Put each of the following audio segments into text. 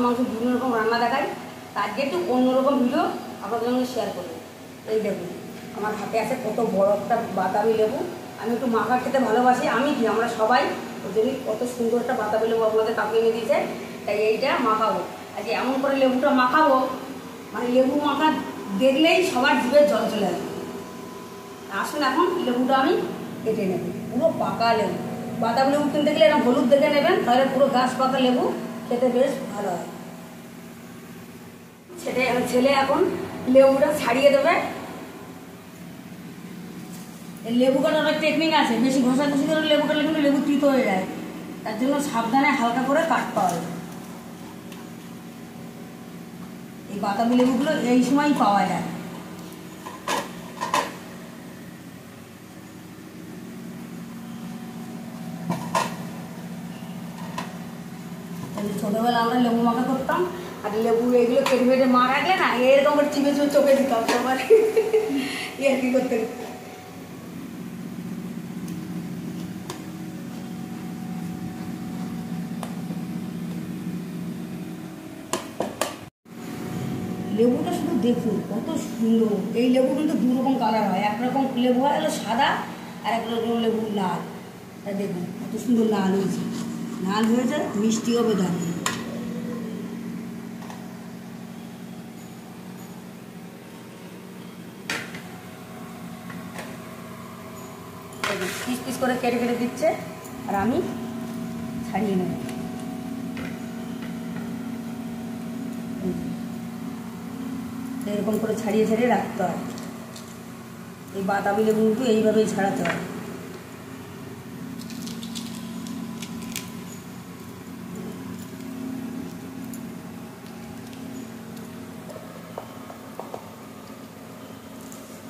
মাংস বিভিন্ন রকম রান্না দেখাই, আজকে একটু অন্যরকম ভিডিও আপনাদের সঙ্গে শেয়ার করবো। এই দেখুন আমার হাতে আছে কত বড় একটা বাতাবি লেবু। আমি একটু মাখা খেতে ভালোবাসি, আমি কি আমরা সবাই, ওই জন্যই কত সুন্দর একটা বাতাবি লেবু আপনাদের কাকু এনে দিয়েছে, তাই এইটা মাখাবো। আজকে এমন করে লেবুটা মাখাবো, মানে লেবু মাখা দেখলেই সবার জিভে জল চলে আসবে। আসুন এখন লেবুটা আমি কেটে নেব, পুরো পাকা লেবু। বাতাবি লেবু কিনতে গেলে এরকম হলুদ দেখে নেবেন, তাহলে পুরো গাছ পাকা লেবু খেতে বেশ ভালো হয়। ছেলে এখন লেবুটা ছাড়িয়ে দেবে। লেবু কাটার অনেক টেকনিক আছে, বেশি ঘষাঘষি করে লেবু কাটলে কিন্তু লেবু তিতো হয়ে যায়, তার জন্য সাবধানে হালকা করে কাটতে হবে। এই বাতাবি লেবুগুলো এই সময়ই পাওয়া যায়। ছোটবেলা আমরা লেবু মাখা করতাম, আর লেবু এগুলো কেটে কেটে মা রাখলে না, এরকম করে চিপে চিপে চোখে দিতাম সবার আর কি করতে। লেবুটা শুধু দেখুন কত সুন্দর। এই লেবু কিন্তু দু রকম কালার হয়, একরকম লেবু হয় হলো সাদা, আর এক রকম লেবু লাল। দেখুন কত সুন্দর লাল হয়েছে, লাল হয়েছে, মিষ্টি হবে দারুণ। পিস পিস করে কেটে কেটে দিচ্ছে, আর আমি ছাড়িয়ে নেব। এরকম করে ছাড়িয়ে ছাড়িয়ে রাখতে হয়। এই বাতাবি লেবু কিন্তু এইভাবেই ছাড়াতে হয়।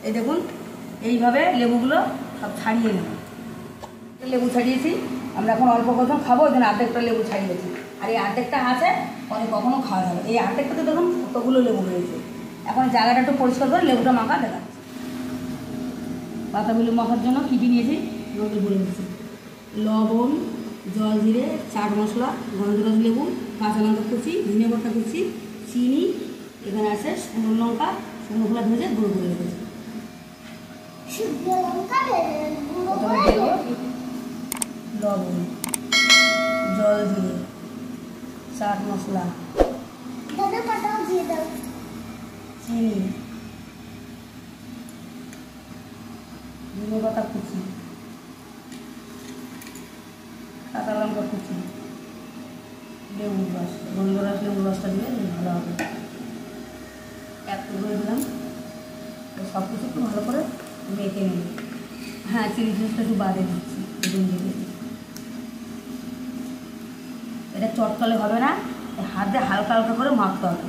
এই দেখুন এইভাবে লেবুগুলো সব ছাড়িয়ে নেব। লেবু ছাড়িয়েছি, আমরা এখন অল্প কখন খাবো, ওই জন্য অর্ধেকটা লেবু ছাড়িয়েছি, আর এই অর্ধেকটা আছে পরে কখনো খাওয়া যাবে। এই অর্ধেকটাতে দেখুন কতগুলো লেবু হয়েছে। এখন জায়গাটা একটু পরিষ্কার করে লেবুটা মাখা দেখাচ্ছি। বাতাবি লেবু মাখার জন্য কী কী নিয়েছি আমাকে বলে দিচ্ছি। লবণ, জল জিরে, চাট মশলা, গন্ধরাজ লেবু, কাঁচা লঙ্কা কুচি, ধনে পাতা কুচি, চিনি, এখানে আছে শুকনো লঙ্কা, শুকনো খোলা ভেজে গুঁড়ো করে রেখেছি। লবণ, জল দিয়ে, চাট মশলা, চিনি, ধনে পাতা কুচি, কাঁচা লঙ্কা কুচি, লেবুর রস, গন্ধরাজ লেবুর রসটা দিলে ভালো হবে। একটু করে দিলাম, সব কিছু একটু ভালো করে মেখে নিই। হ্যাঁ, চিলি ফ্লেক্সটা একটু বাদে দিচ্ছি, এটা চটকালে হবে না, হাতে হালকা হালকা করে মাখতে হবে।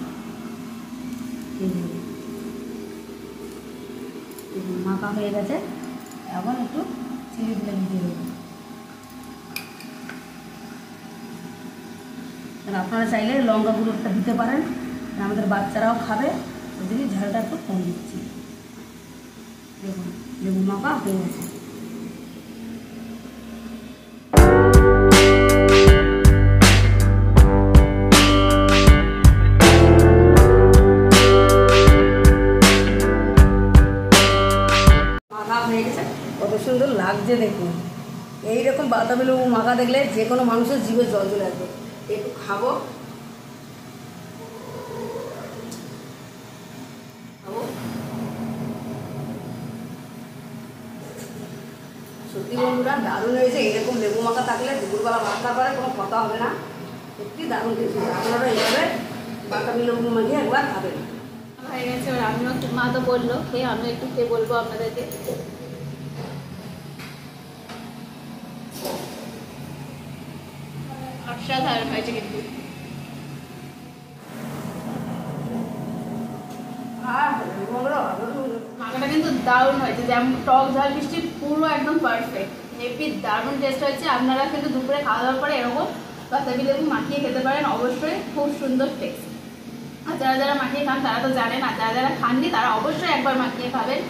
মাখা হয়ে গেছে, এখন একটু চিলি ফ্লেক্স দিয়ে দেবো। আপনারা চাইলে লঙ্কা গুঁড়োটা দিতে পারেন, আমাদের বাচ্চারাও খাবে, ওই জন্য ঝালটা একটু কম দিচ্ছি। দেখুন লেবু মাখা হয়ে গেছে। মাখা হয়ে গেছে, কত সুন্দর লাগছে দেখুন। এইরকম বাতাবি লেবু মাখা দেখলে যে কোনো মানুষের জিভে জল চলে আসবে। একটু খাবো, সত্যি বন্ধুরা দারুণ হয়েছে। এইরকম লেবু মাখা থাকলে দুপুরবেলা মাখা পরে কোনো কথা হবে না, সত্যি দারুণ খেয়েছি। আপনারা এইভাবে বাতাবি লেবু মাখিয়ে একবার খাবেন। হয়ে গেছে, আমিও মা তো বললো খেয়ে, আমিও একটু খেয়ে বলবো আপনাদেরকে। অসাধারণ হয়েছে কিন্তু। মাখাটা কিন্তু দারুণ হয়েছে, যেমন টক ঝাল মিষ্টি পুরো একদম পারফেক্ট, হেভি দারুণ টেস্ট হয়েছে। আপনারা কিন্তু দুপুরে খাওয়া দাওয়ার পরে এরকম বাতাবি লেবু মাখিয়ে খেতে পারেন, অবশ্যই খুব সুন্দর টেস্ট। আর যারা যারা মাখিয়ে খান তারা তো জানেন, আর যারা যারা খাননি তারা অবশ্যই একবার মাখিয়ে খাবেন।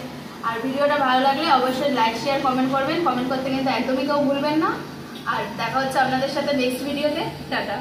আর ভিডিওটা ভালো লাগলে অবশ্যই লাইক শেয়ার কমেন্ট করবেন, কমেন্ট করতে কিন্তু একদমই কেউ ভুলবেন না। আর দেখা হচ্ছে আপনাদের সাথে নেক্সট ভিডিওতে। টাটা।